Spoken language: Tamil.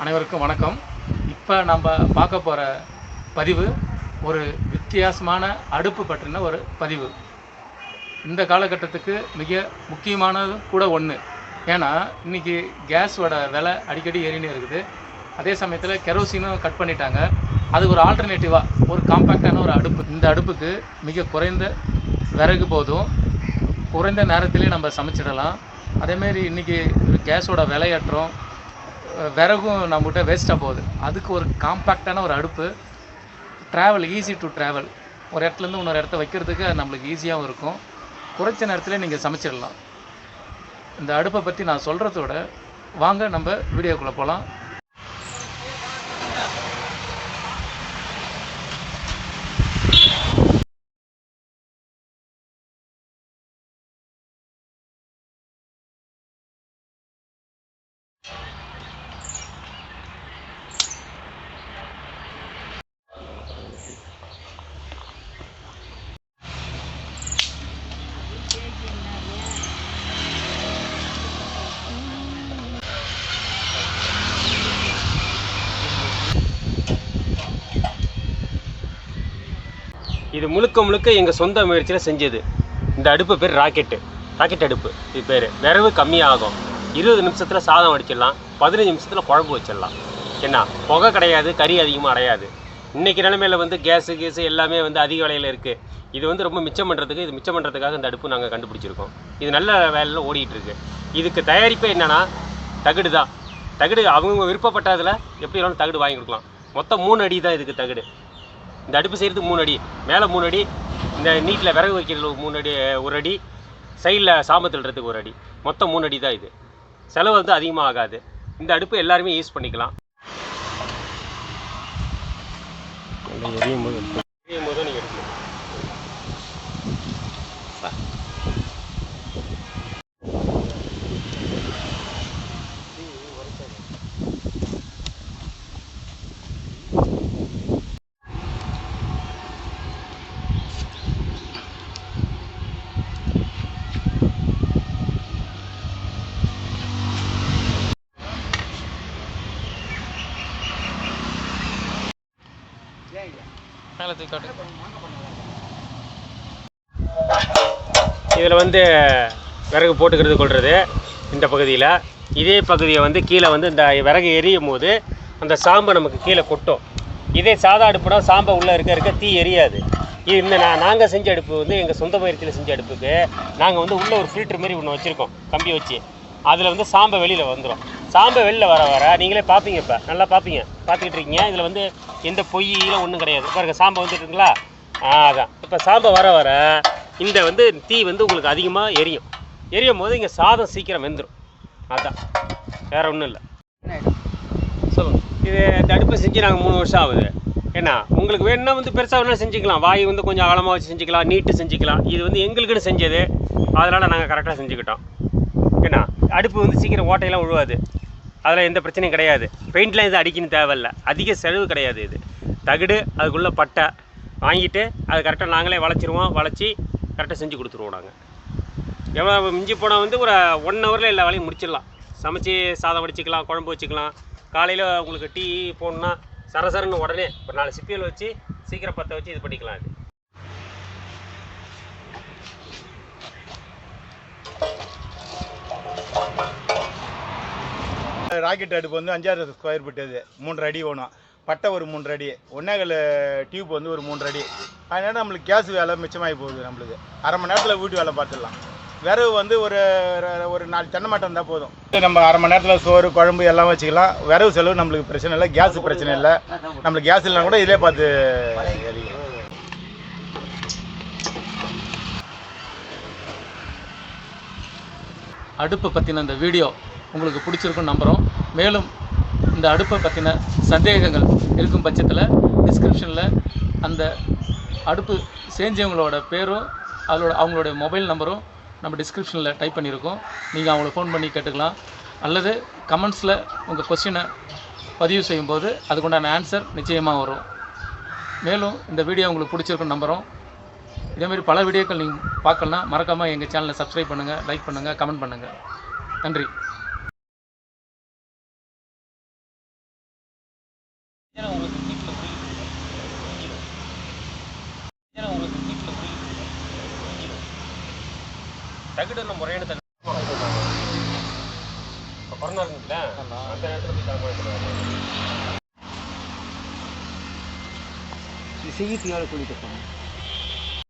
அனைவருக்கும் வணக்கம். இப்போ நம்ம பார்க்க போகிற பதிவு ஒரு வித்தியாசமான அடுப்பு பற்றின ஒரு பதிவு. இந்த காலகட்டத்துக்கு மிக முக்கியமானது கூட ஒன்று. ஏன்னா இன்றைக்கி கேஸோட விலை அடிக்கடி ஏறினே இருக்குது. அதே சமயத்தில் கெரோசினும் கட் பண்ணிட்டாங்க. அதுக்கு ஒரு ஆல்டர்னேட்டிவாக ஒரு காம்பேக்டான ஒரு அடுப்பு. இந்த அடுப்புக்கு மிக குறைந்த விறகு போதும், குறைந்த நேரத்திலே நம்ம சமைச்சிடலாம். அதேமாரி இன்றைக்கி கேஸோட விலையேற்றம், விறகும் நம்மகிட்ட வேஸ்ட்டாக போகுது. அதுக்கு ஒரு காம்பேக்டான ஒரு அடுப்பு, ட்ராவல் ஈஸி டு ட்ராவல், ஒரு இடத்துலேருந்து இன்னொரு இடத்த வைக்கிறதுக்கு நம்மளுக்கு ஈஸியாகவும் இருக்கும். குறைச்ச நேரத்தில் நீங்கள் சமைச்சிடலாம். இந்த அடுப்பை பற்றி நான் சொல்கிறதோட வாங்க நம்ம வீடியோக்குள்ளே போகலாம். இது முழுக்க எங்கள் சொந்த முயற்சியில் செஞ்சது. இந்த அடுப்பு பேர் ராக்கெட் அடுப்பு. இது பேர் விறகு கம்மியாகும். 20 நிமிஷத்தில் சாதம் வடிச்சிடலாம், 15 நிமிஷத்தில் குழம்பு வச்சிடலாம். என்ன, புகை கிடையாது, கறி அதிகமாக அடையாது. இன்றைக்கி நிலைமையில் கேஸு எல்லாமே அதிக விலையில் இருக்குது. இது ரொம்ப மிச்சம் பண்ணுறதுக்காக இந்த அடுப்பு நாங்கள் கண்டுபிடிச்சிருக்கோம். இது நல்ல வேலையில் ஓடிட்டுருக்கு. இதுக்கு தயாரிப்பே என்னென்னா தகடு தான். தகடு அவங்க விருப்பப்பட்டதில் எப்படி வேணாலும் தகடு வாங்கி கொடுக்கலாம். மொத்தம் 3 அடி தான் இதுக்கு தகடு. இந்த அடுப்பு செய்கிறதுக்கு 3 அடி, மேலே 3 அடி, இந்த நீட்டில் விறகு வைக்கிறது 3 அடி, 1 அடி, சைடில் சாம்பத்துறதுக்கு 1 அடி, மொத்தம் 3 அடி தான். இது செலவு அதிகமாக ஆகாது. இந்த அடுப்பு எல்லாருமே யூஸ் பண்ணிக்கலாம். எரியும் போது நீங்கள் எடுக்கணும். இதில் விறகு போட்டுக்கிறது கொள்வது இந்த பகுதியில். இதே பகுதியை கீழே இந்த விறகு எரியும் போது அந்த சாம்பை நமக்கு கீழே கொட்டும். இதே சாதா அடுப்புனா சாம்பை உள்ளே இருக்க தீ எரியாது. இந்த நாங்கள் செஞ்ச அடுப்பு எங்கள் சொந்த முயற்சியில் செஞ்ச அடுப்புக்கு நாங்கள் உள்ளே ஒரு ஃபில்ட்ரு மாதிரி ஒன்று வச்சுருக்கோம், கம்பி வச்சு. அதில் சாம்பை வெளியில் வந்துடும். சாம்பை வெளியில் வர நீங்களே பார்ப்பீங்க. இப்போ நல்லா பார்த்துக்கிட்டு இருக்கீங்க. இதில் எந்த பொய்யெல்லாம் ஒன்றும் கிடையாது. பாருங்க, சாம்பை வந்துட்டுங்களா? அதான் இப்போ சாம்பை வர இந்த தீ உங்களுக்கு அதிகமாக எரியும் போது இங்கே சாதம் சீக்கிரம் வெந்துடும். அதுதான், வேறு ஒன்றும் இல்லை. சொல்லுங்கள். இது இந்த அடுப்பை செஞ்சு நாங்கள் 3 வருஷம் ஆகுது. ஏன்னா உங்களுக்கு வேணுன்னா பெருசாக வேணாலும் செஞ்சுக்கலாம். வாய் கொஞ்சம் ஆழமாக வச்சு செஞ்சுக்கலாம், நீட்டு செஞ்சுக்கலாம். இது எங்களுக்குன்னு செஞ்சது, அதனால் நாங்கள் கரெக்டாக செஞ்சுக்கிட்டோம். ஏன்னா அடுப்பு சீக்கிரம் ஓட்டையெல்லாம் விழுவாது. அதில் எந்த பிரச்சனையும் கிடையாது. பெயிண்ட்லாம் இது அடிக்கணும் தேவையில்லை, அதிக செலவு கிடையாது. இது தகடு, அதுக்குள்ளே பட்டை வாங்கிட்டு அது கரெக்டாக நாங்களே வளைச்சி கரெக்டாக செஞ்சு கொடுத்துருவோம். நாங்கள் எவ்வளோ மிஞ்சி போனால் ஒரு 1 ஹவரில் எல்லா வேலையும் முடிச்சிடலாம். சமைச்சி சாதம் வடிச்சிக்கலாம், குழம்பு வச்சுக்கலாம். காலையில் உங்களுக்கு டீ போடணுன்னா சரசரன்னு உடனே ஒரு 4 சிப்பியல் வச்சு சீக்கிரம் பற்ற வச்சு இது பண்ணிக்கலாம். இது ராக்கெட் அடுப்பு 5,000 ஸ்கொயர் ஃபீட். அது 3 அடி வேணும். பட்டை ஒரு 3 அடி, 1.25 டியூப் ஒரு 3 அடி. அதனால நம்மளுக்கு கேஸ் வேலை மிச்சமாகி போகுது. நம்மளுக்கு அரை மணி நேரத்தில் வீட்டு வேலை பார்த்துடலாம். விறகு ஒரு 4 தென்னை மட்டம் இருந்தால் போதும். நம்ம அரை மணி நேரத்தில் சோறு குழம்பு எல்லாம் வச்சுக்கலாம். விறகு செலவு நம்மளுக்கு பிரச்சனை இல்லை, கேஸு பிரச்சனை இல்லை. நம்மளுக்கு கேஸ் இல்லைனா கூட இதிலே பார்த்து எரியும். அடுப்பை பற்றின இந்த வீடியோ உங்களுக்கு பிடிச்சிருக்குன்னு நம்புகிறோம். மேலும் இந்த அடுப்பை பற்றின சந்தேகங்கள் இருக்கும் பட்சத்தில் டிஸ்கிரிப்ஷனில் அந்த அடுப்பு செஞ்சவங்களோட பேரும் அவங்களோட மொபைல் நம்பரும் நம்ம டிஸ்கிரிப்ஷனில் டைப் பண்ணியிருக்கோம். நீங்கள் அவங்கள ஃபோன் பண்ணி கேட்டுக்கலாம். அல்லது கமெண்ட்ஸில் உங்கள் கொஸ்டினை பதிவு செய்யும்போது அதுக்குண்டான ஆன்சர் நிச்சயமாக வரும். மேலும் இந்த வீடியோ உங்களுக்கு பிடிச்சிருக்குன்னு நம்புகிறோம். இதேமாதிரி பல வீடியோக்கள் நீங்கள் பார்க்கலன்னா மறக்காமல் எங்கள் சேனலை சப்ஸ்கிரைப் பண்ணுங்கள், லைக் பண்ணுங்கள், கமெண்ட் பண்ணுங்கள். நன்றி. ஏன்னா உங்களுக்கு வீட்டில் புரியுது, ஏன்னா உங்களுக்கு வீட்டில் புரியுது, தகுடு முறையான தகுடு இப்போ கொரோனா இருந்துச்சுல அந்த நேரத்தில் போய் தாங்க சிகிச்சையால் சொல்லிட்டு